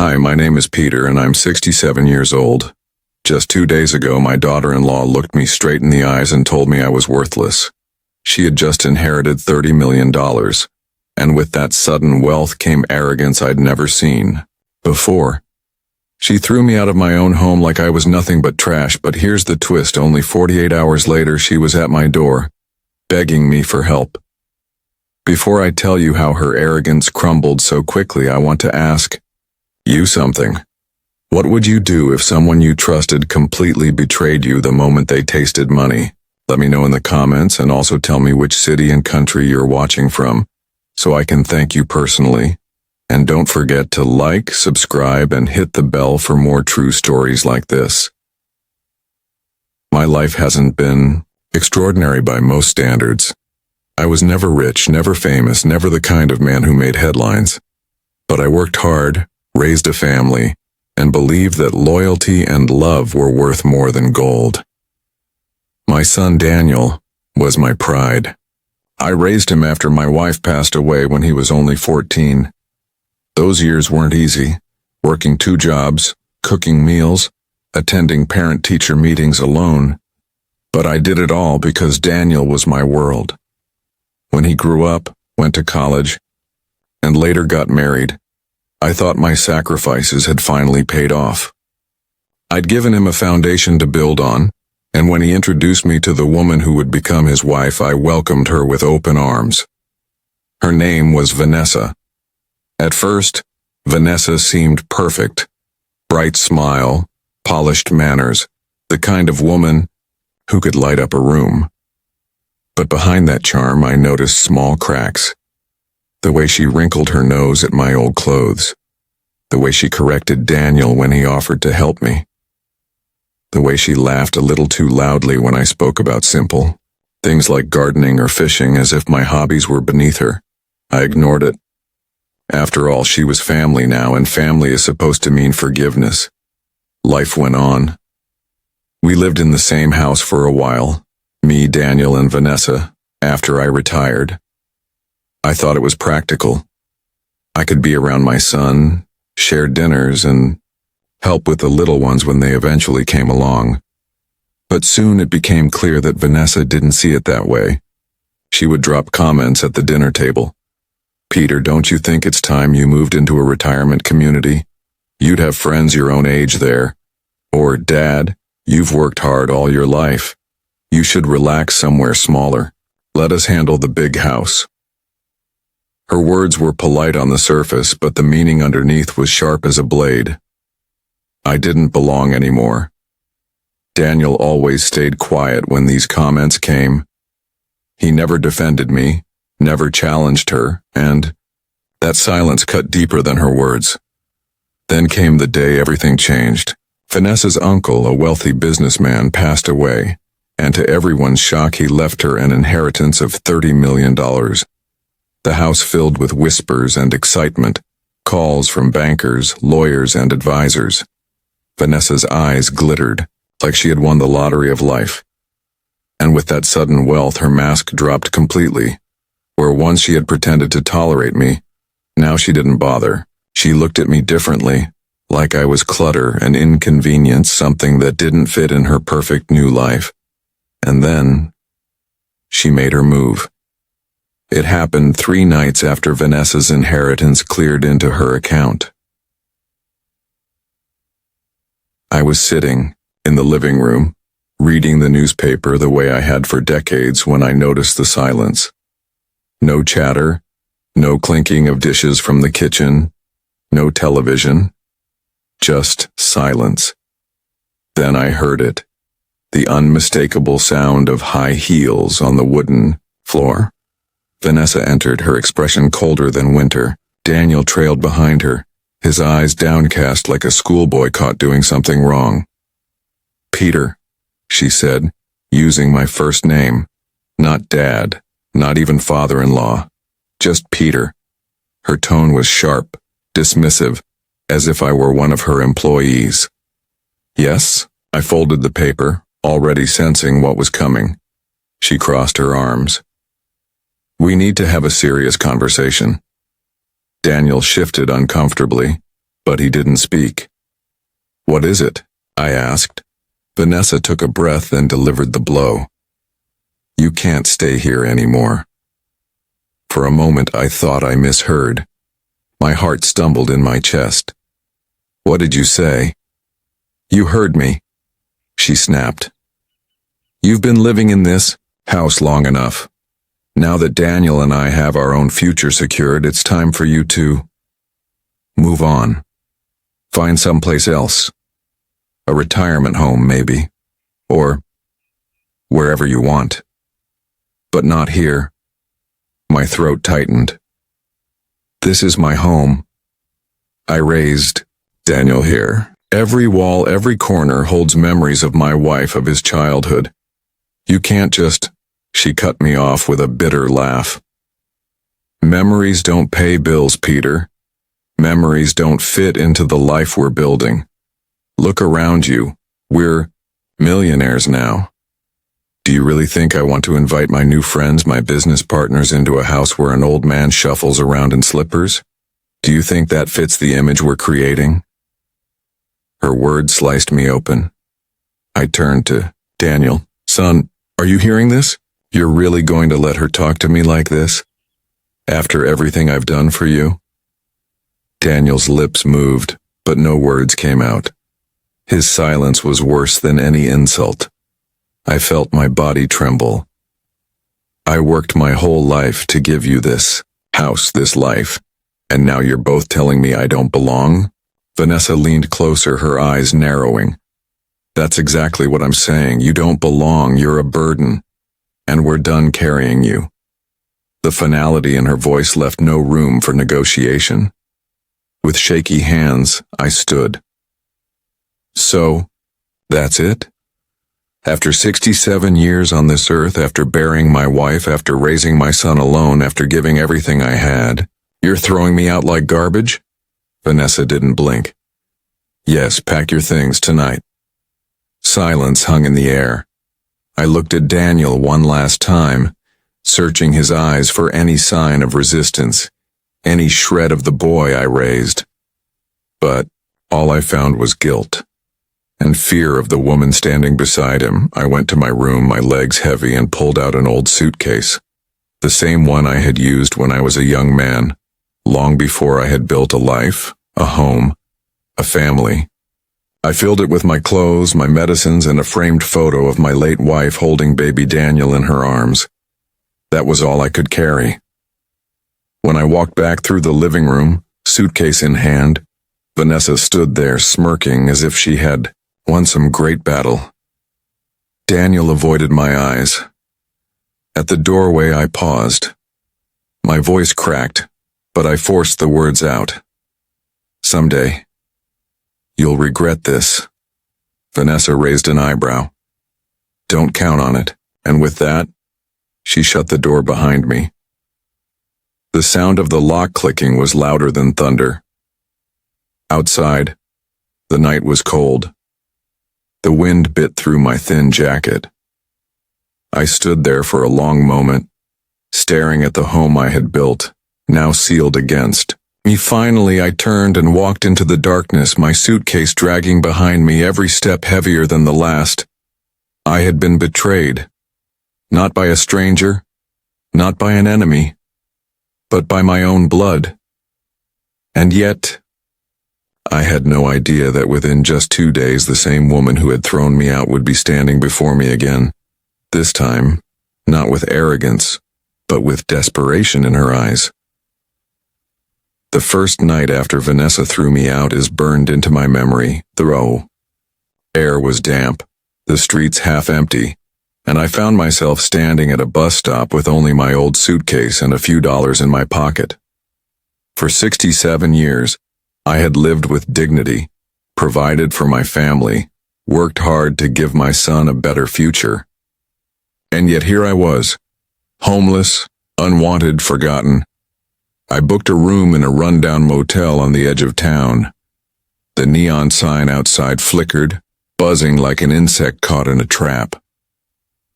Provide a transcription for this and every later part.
Hi, my name is Peter and I'm 67 years old. Just 2 days ago, my daughter-in-law looked me straight in the eyes and told me I was worthless. She had just inherited $30 million, and with that sudden wealth came arrogance I'd never seen before. She threw me out of my own home like I was nothing but trash, but here's the twist: only 48 hours later she was at my door, begging me for help. Before I tell you how her arrogance crumbled so quickly, I want to ask you something. What would you do if someone you trusted completely betrayed you the moment they tasted money? Let me know in the comments, and also tell me which city and country you're watching from, so I can thank you personally. And don't forget to like, subscribe, and hit the bell for more true stories like this. My life hasn't been extraordinary by most standards. I was never rich, never famous, never the kind of man who made headlines. But I worked hard, raised a family, and believed that loyalty and love were worth more than gold. My son Daniel was my pride. I raised him after my wife passed away when he was only 14. Those years weren't easy, working 2 jobs, cooking meals, attending parent-teacher meetings alone. But I did it all because Daniel was my world. When he grew up, went to college, and later got married, I thought my sacrifices had finally paid off. I'd given him a foundation to build on, and when he introduced me to the woman who would become his wife, I welcomed her with open arms. Her name was Vanessa. At first, Vanessa seemed perfect. Bright smile, polished manners, the kind of woman who could light up a room. But behind that charm, I noticed small cracks. The way she wrinkled her nose at my old clothes. The way she corrected Daniel when he offered to help me. The way she laughed a little too loudly when I spoke about simple things like gardening or fishing, as if my hobbies were beneath her. I ignored it. After all, she was family now, and family is supposed to mean forgiveness. Life went on. We lived in the same house for a while, me, Daniel, and Vanessa, after I retired. I thought it was practical. I could be around my son, share dinners, and help with the little ones when they eventually came along. But soon it became clear that Vanessa didn't see it that way. She would drop comments at the dinner table. "Peter, don't you think it's time you moved into a retirement community? You'd have friends your own age there." Or, "Dad, you've worked hard all your life. You should relax somewhere smaller. Let us handle the big house." Her words were polite on the surface, but the meaning underneath was sharp as a blade. I didn't belong anymore. Daniel always stayed quiet when these comments came. He never defended me, never challenged her, and that silence cut deeper than her words. Then came the day everything changed. Vanessa's uncle, a wealthy businessman, passed away, and to everyone's shock, he left her an inheritance of $30 million. The house filled with whispers and excitement, calls from bankers, lawyers, and advisors. Vanessa's eyes glittered, like she had won the lottery of life. And with that sudden wealth, her mask dropped completely. Where once she had pretended to tolerate me, now she didn't bother. She looked at me differently, like I was clutter, an inconvenience, something that didn't fit in her perfect new life. And then she made her move. It happened 3 nights after Vanessa's inheritance cleared into her account. I was sitting in the living room, reading the newspaper the way I had for decades, when I noticed the silence. No chatter, no clinking of dishes from the kitchen, no television, just silence. Then I heard it, the unmistakable sound of high heels on the wooden floor. Vanessa entered, her expression colder than winter. Daniel trailed behind her, his eyes downcast like a schoolboy caught doing something wrong. "Peter," she said, using my first name, not Dad, not even father-in-law, just Peter. Her tone was sharp, dismissive, as if I were one of her employees. "Yes?" I folded the paper, already sensing what was coming. She crossed her arms. "We need to have a serious conversation." Daniel shifted uncomfortably, But he didn't speak. "What is it?" I asked. Vanessa took a breath, then delivered the blow. "You can't stay here anymore." For a moment I thought I misheard. My heart stumbled in my chest. "What did you say?" "You heard me," she snapped. "You've been living in this house long enough. Now that Daniel and I have our own future secured, it's time for you to move on. Find someplace else. A retirement home, maybe. Or wherever you want. But not here." My throat tightened. "This is my home." I raised Daniel here. Every wall, every corner holds memories of my wife, of his childhood. You can't just... She cut me off with a bitter laugh. "Memories don't pay bills, Peter. Memories don't fit into the life we're building. Look around you. We're millionaires now. Do you really think I want to invite my new friends, my business partners, into a house where an old man shuffles around in slippers? Do you think that fits the image we're creating?" Her words sliced me open. I turned to Daniel. "Son, are you hearing this? You're really going to let her talk to me like this? After everything I've done for you?" Daniel's lips moved, but no words came out. His silence was worse than any insult. I felt my body tremble. "I worked my whole life to give you this house, this life, and now you're both telling me I don't belong?" Vanessa leaned closer, her eyes narrowing. "That's exactly what I'm saying. You don't belong, you're a burden, and we're done carrying you." The finality in her voice left no room for negotiation. With shaky hands, I stood. "So, that's it? After 67 years on this earth, after burying my wife, after raising my son alone, after giving everything I had, you're throwing me out like garbage?" Vanessa didn't blink. "Yes, pack your things tonight." Silence hung in the air. I looked at Daniel one last time, searching his eyes for any sign of resistance, any shred of the boy I raised. But all I found was guilt and fear of the woman standing beside him. I went to my room, my legs heavy, and pulled out an old suitcase, the same one I had used when I was a young man, long before I had built a life, a home, a family. I filled it with my clothes, my medicines, and a framed photo of my late wife holding baby Daniel in her arms. That was all I could carry. When I walked back through the living room, suitcase in hand, Vanessa stood there smirking as if she had won some great battle. Daniel avoided my eyes. At the doorway I paused. My voice cracked, but I forced the words out. "Someday, you'll regret this." Vanessa raised an eyebrow. "Don't count on it." And with that, she shut the door behind me. The sound of the lock clicking was louder than thunder. Outside, the night was cold. The wind bit through my thin jacket. I stood there for a long moment, staring at the home I had built, now sealed against me. Finally, I turned and walked into the darkness, my suitcase dragging behind me, every step heavier than the last. I had been betrayed. Not by a stranger, not by an enemy, but by my own blood. And yet, I had no idea that within just 2 days the same woman who had thrown me out would be standing before me again. This time, not with arrogance, but with desperation in her eyes. The first night after Vanessa threw me out is burned into my memory. The air was damp, the streets half empty, and I found myself standing at a bus stop with only my old suitcase and a few dollars in my pocket. For 67 years, I had lived with dignity, provided for my family, worked hard to give my son a better future. And yet here I was, homeless, unwanted, forgotten. I booked a room in a rundown motel on the edge of town. The neon sign outside flickered, buzzing like an insect caught in a trap.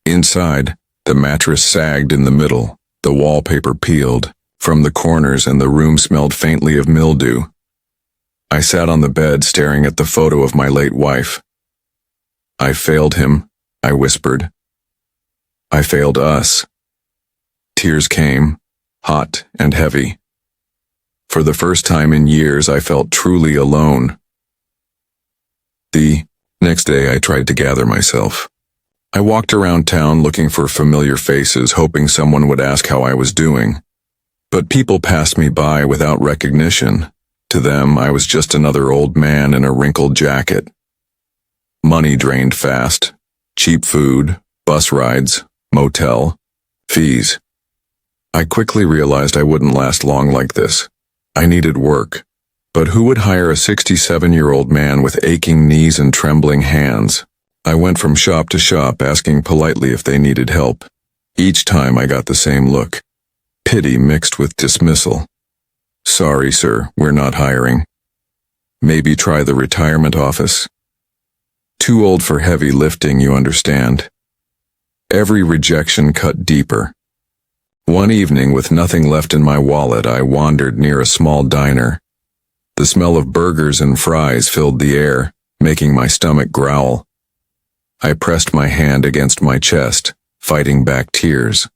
Inside, the mattress sagged in the middle, the wallpaper peeled from the corners, and the room smelled faintly of mildew. I sat on the bed staring at the photo of my late wife. I failed him, I whispered. I failed us. Tears came, hot and heavy. For the first time in years, I felt truly alone. The next day, I tried to gather myself. I walked around town looking for familiar faces, hoping someone would ask how I was doing. But people passed me by without recognition. To them, I was just another old man in a wrinkled jacket. Money drained fast. Cheap food, bus rides, motel, fees. I quickly realized I wouldn't last long like this. I needed work. But who would hire a 67-year-old man with aching knees and trembling hands? I went from shop to shop asking politely if they needed help. Each time I got the same look. Pity mixed with dismissal. Sorry, sir, we're not hiring. Maybe try the retirement office. Too old for heavy lifting, you understand. Every rejection cut deeper. One evening, with nothing left in my wallet, I wandered near a small diner. The smell of burgers and fries filled the air, making my stomach growl. I pressed my hand against my chest, fighting back tears.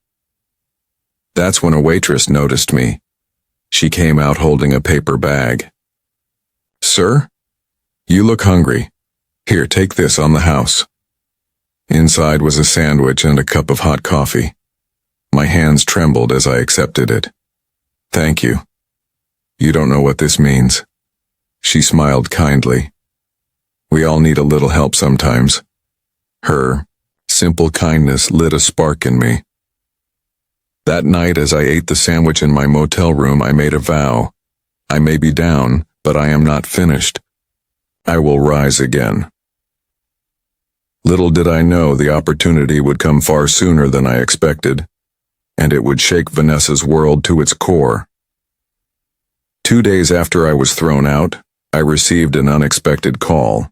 That's when a waitress noticed me. She came out holding a paper bag. Sir? You look hungry. Here, take this on the house. Inside was a sandwich and a cup of hot coffee. My hands trembled as I accepted it. Thank you. You don't know what this means. She smiled kindly. We all need a little help sometimes. Her simple kindness lit a spark in me. That night, as I ate the sandwich in my motel room, I made a vow. I may be down, but I am not finished. I will rise again. Little did I know the opportunity would come far sooner than I expected, and it would shake Vanessa's world to its core. 2 days after I was thrown out, I received an unexpected call.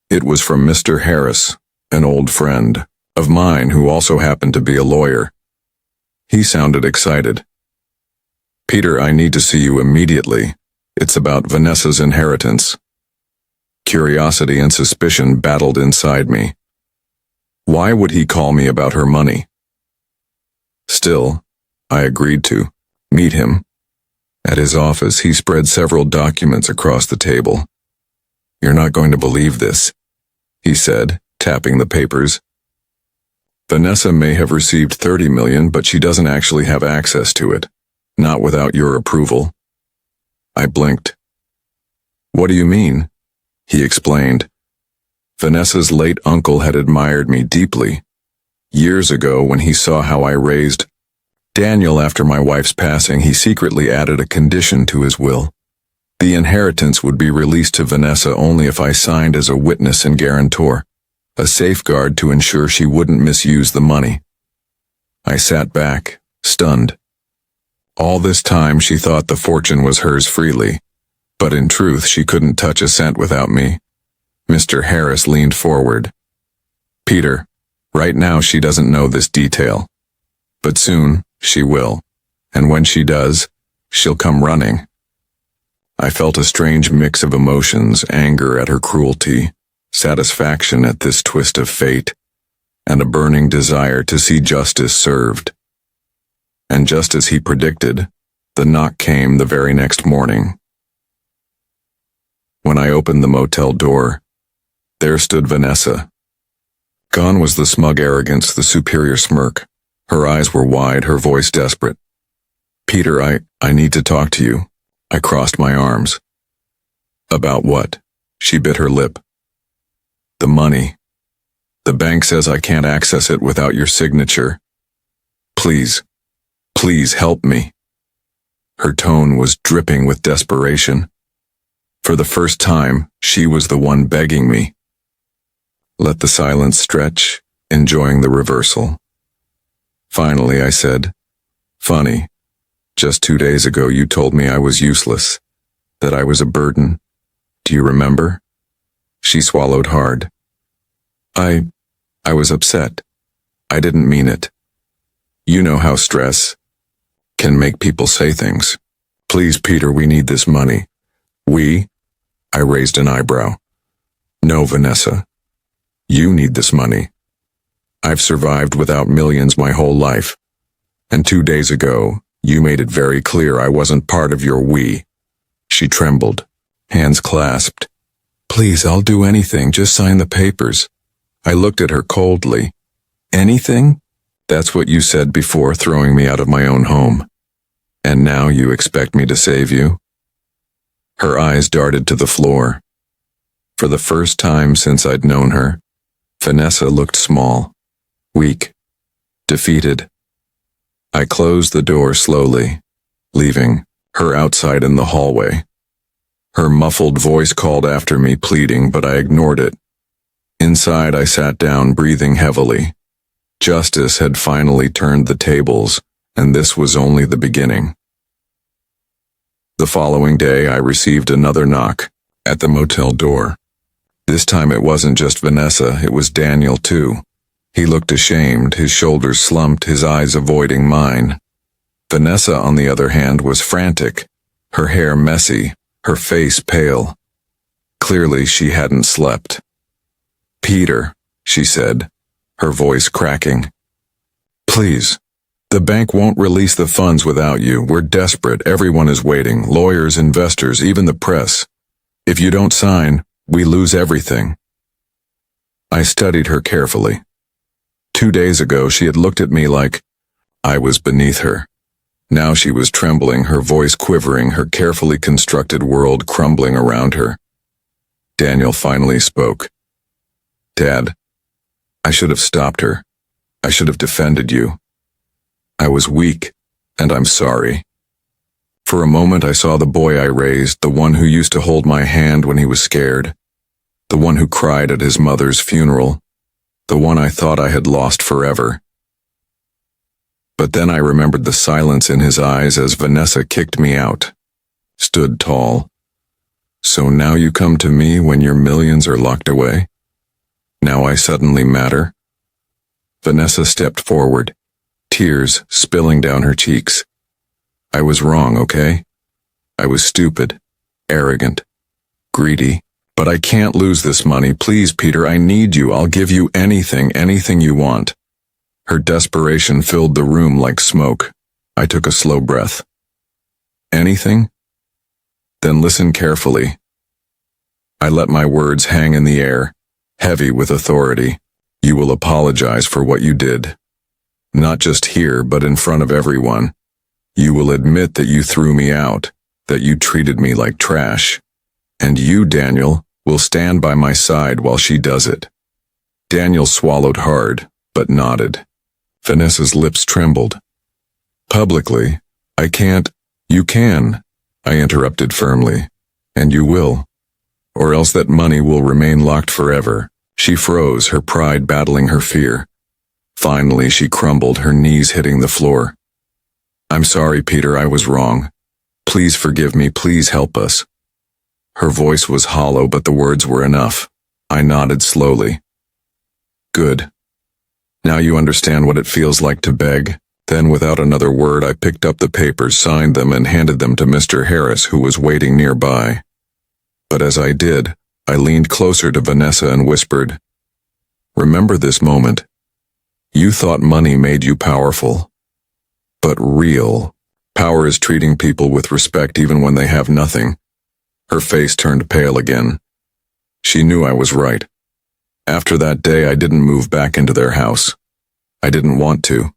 It was from Mr. Harris, an old friend of mine who also happened to be a lawyer. He sounded excited. Peter, I need to see you immediately. It's about Vanessa's inheritance. Curiosity and suspicion battled inside me. Why would he call me about her money? Still, I agreed to meet him. At his office, he spread several documents across the table. You're not going to believe this, he said, tapping the papers. Vanessa may have received $30 million, but she doesn't actually have access to it. Not without your approval. I blinked. What do you mean? He explained. Vanessa's late uncle had admired me deeply. Years ago, when he saw how I raised Daniel after my wife's passing, he secretly added a condition to his will. The inheritance would be released to Vanessa only if I signed as a witness and guarantor, a safeguard to ensure she wouldn't misuse the money. I sat back, stunned. All this time she thought the fortune was hers freely, but in truth she couldn't touch a cent without me. Mr. Harris leaned forward. Peter, right now she doesn't know this detail. But soon, she will. And when she does, she'll come running. I felt a strange mix of emotions, anger at her cruelty, satisfaction at this twist of fate, and a burning desire to see justice served. And just as he predicted, the knock came the very next morning. When I opened the motel door, there stood Vanessa. Gone was the smug arrogance, the superior smirk. Her eyes were wide, her voice desperate. Peter, I need to talk to you. I crossed my arms. About what? She bit her lip. The money. The bank says I can't access it without your signature. Please, please help me. Her tone was dripping with desperation. For the first time, she was the one begging me. Let the silence stretch, enjoying the reversal. Finally, I said, Funny, just 2 days ago you told me I was useless, that I was a burden. Do you remember? She swallowed hard. I was upset. I didn't mean it. You know how stress can make people say things. Please, Peter, we need this money. We? I raised an eyebrow. No, Vanessa. You need this money. I've survived without millions my whole life. And 2 days ago, you made it very clear I wasn't part of your we. She trembled, hands clasped. Please, I'll do anything, just sign the papers. I looked at her coldly. Anything? That's what you said before throwing me out of my own home. And now you expect me to save you? Her eyes darted to the floor. For the first time since I'd known her, Vanessa looked small, weak, defeated. I closed the door slowly, leaving her outside in the hallway. Her muffled voice called after me, pleading, but I ignored it. Inside, I sat down, breathing heavily. Justice had finally turned the tables, and this was only the beginning. The following day, I received another knock at the motel door. This time it wasn't just Vanessa, it was Daniel too. He looked ashamed, his shoulders slumped, his eyes avoiding mine. Vanessa, on the other hand, was frantic, her hair messy, her face pale. Clearly she hadn't slept. Peter, she said, her voice cracking. Please. The bank won't release the funds without you. We're desperate. Everyone is waiting. Lawyers, investors, even the press. If you don't sign, we lose everything. I studied her carefully. 2 days ago, she had looked at me like I was beneath her. Now she was trembling, her voice quivering, her carefully constructed world crumbling around her. Daniel finally spoke. Dad, I should have stopped her. I should have defended you. I was weak, and I'm sorry. For a moment I saw the boy I raised, the one who used to hold my hand when he was scared, the one who cried at his mother's funeral, the one I thought I had lost forever. But then I remembered the silence in his eyes as Vanessa kicked me out, stood tall. So now you come to me when your millions are locked away? Now I suddenly matter? Vanessa stepped forward, tears spilling down her cheeks. I was wrong, okay? I was stupid, arrogant, greedy. But I can't lose this money. Please, Peter, I need you. I'll give you anything you want. Her desperation filled the room like smoke. I took a slow breath. Anything? Then listen carefully. I let my words hang in the air, heavy with authority. You will apologize for what you did. Not just here, but in front of everyone. You will admit that you threw me out, that you treated me like trash. And you, Daniel, will stand by my side while she does it. Daniel swallowed hard, but nodded. Vanessa's lips trembled. Publicly, I can't. You can, I interrupted firmly. And you will. Or else that money will remain locked forever. She froze, her pride battling her fear. Finally, she crumbled, her knees hitting the floor. I'm sorry, Peter, I was wrong. Please forgive me, please help us. Her voice was hollow, but the words were enough. I nodded slowly. Good. Now you understand what it feels like to beg. Then, without another word, I picked up the papers, signed them, and handed them to Mr. Harris, who was waiting nearby. But as I did, I leaned closer to Vanessa and whispered, Remember this moment. You thought money made you powerful. But real power is treating people with respect even when they have nothing. Her face turned pale again. She knew I was right. After that day, I didn't move back into their house. I didn't want to.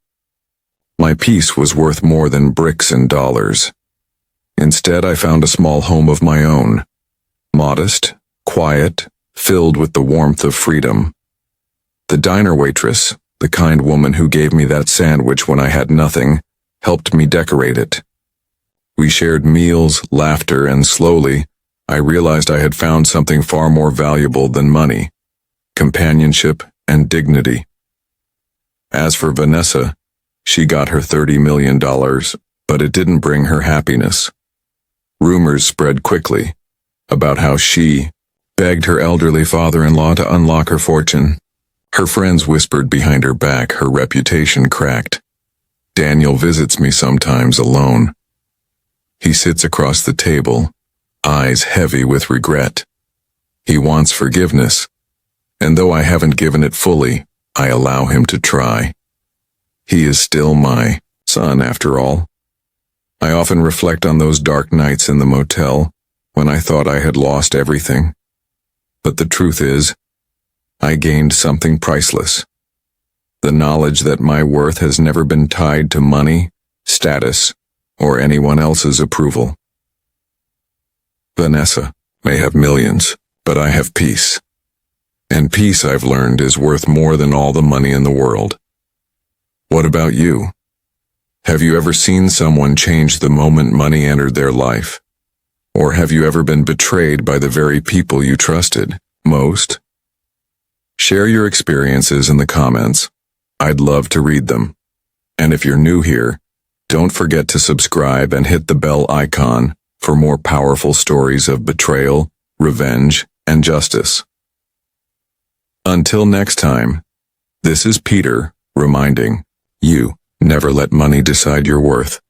My peace was worth more than bricks and dollars. Instead, I found a small home of my own. Modest, quiet, filled with the warmth of freedom. The diner waitress, the kind woman who gave me that sandwich when I had nothing, helped me decorate it. We shared meals, laughter, and slowly, I realized I had found something far more valuable than money, companionship and dignity. As for Vanessa, she got her $30 million, but it didn't bring her happiness. Rumors spread quickly about how she begged her elderly father-in-law to unlock her fortune. Her friends whispered behind her back, her reputation cracked. Daniel visits me sometimes alone. He sits across the table, eyes heavy with regret. He wants forgiveness, and though I haven't given it fully, I allow him to try. He is still my son, after all. I often reflect on those dark nights in the motel when I thought I had lost everything. But the truth is, I gained something priceless. The knowledge that my worth has never been tied to money, status, or anyone else's approval. Vanessa may have millions, but I have peace. And peace, I've learned, is worth more than all the money in the world. What about you? Have you ever seen someone change the moment money entered their life? Or have you ever been betrayed by the very people you trusted most? Share your experiences in the comments. I'd love to read them. And if you're new here, don't forget to subscribe and hit the bell icon for more powerful stories of betrayal, revenge, and justice. Until next time, this is Peter reminding you, never let money decide your worth.